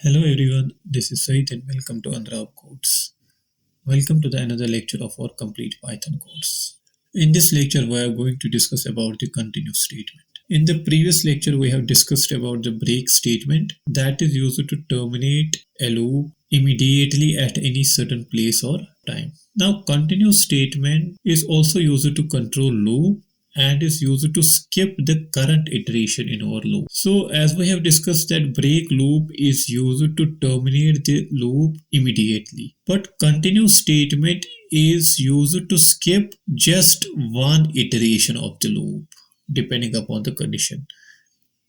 Hello everyone, this is Said and welcome to AndrabCodes. Welcome to the another lecture of our complete Python course. In this lecture, we are going to discuss about the continue statement. In the previous lecture, we have discussed about the break statement that is used to terminate a loop immediately at any certain place or time. Now, continue statement is also used to control loop and is used to skip the current iteration in our loop. So as we have discussed that break loop is used to terminate the loop immediately. But continue statement is used to skip just one iteration of the loop depending upon the condition.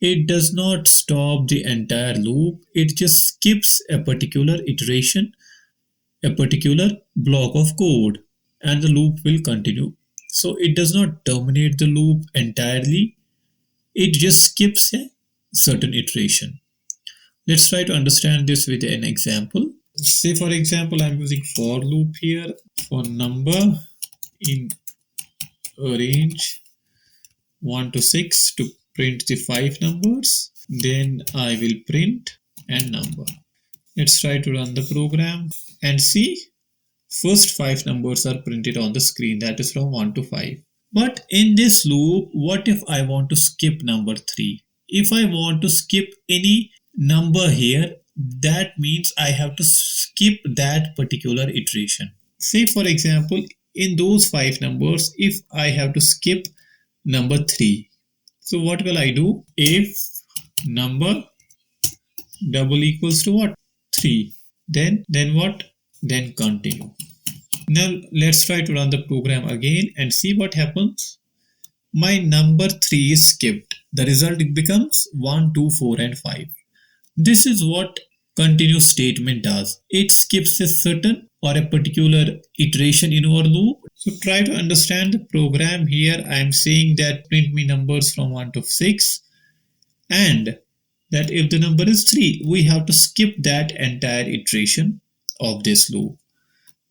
It does not stop the entire loop, it just skips a particular iteration, a particular block of code, and the loop will continue. So it does not terminate the loop entirely, it just skips a certain iteration. Let's try to understand this with an example. Say for example, I'm using for loop here for number in a range 1 to 6 to print the 5 numbers. Then I will print a number. Let's try to run the program and see. First 5 numbers are printed on the screen, that is from 1 to 5. But in this loop, what if I want to skip number 3? If I want to skip any number here, that means I have to skip that particular iteration. Say for example, in those 5 numbers, if I have to skip number 3. So what will I do? If number double equals to what? 3. Then what? Then continue. Now let's try to run the program again and see what happens. My number 3 is skipped. The result becomes 1, 2, 4 and 5. This is what continue statement does. It skips a certain or a particular iteration in our loop. So try to understand the program here. I am saying that print me numbers from 1 to 6 and that if the number is 3, we have to skip that entire iteration of this loop.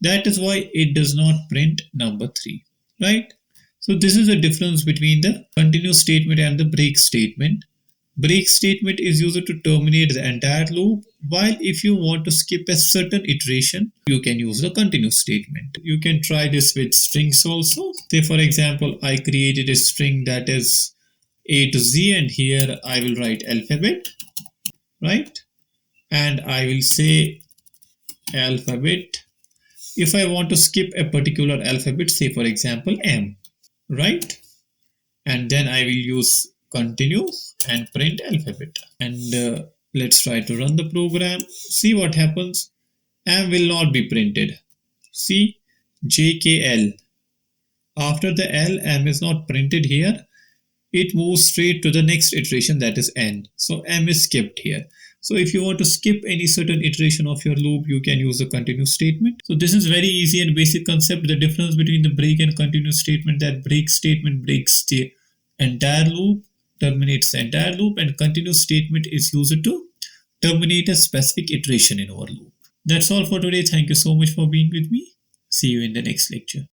That is why it does not print number 3, right? So this is the difference between the continue statement and the break statement. Break statement is used to terminate the entire loop, while if you want to skip a certain iteration, you can use the continue statement. You can try this with strings also. Say for example, I created a string that is A to Z and here I will write alphabet, right? And I will say alphabet. If I want to skip a particular alphabet, say for example M, right? And then I will use continue and print alphabet. And let's try to run the program. See what happens. M will not be printed. See JKL. After the L, M is not printed here. It moves straight to the next iteration, that is N. So M is skipped here. So if you want to skip any certain iteration of your loop, you can use the continue statement. So this is very easy and basic concept. The difference between the break and continue statement, that break statement breaks the entire loop, terminates the entire loop, and continue statement is used to terminate a specific iteration in our loop. That's all for today. Thank you so much for being with me. See you in the next lecture.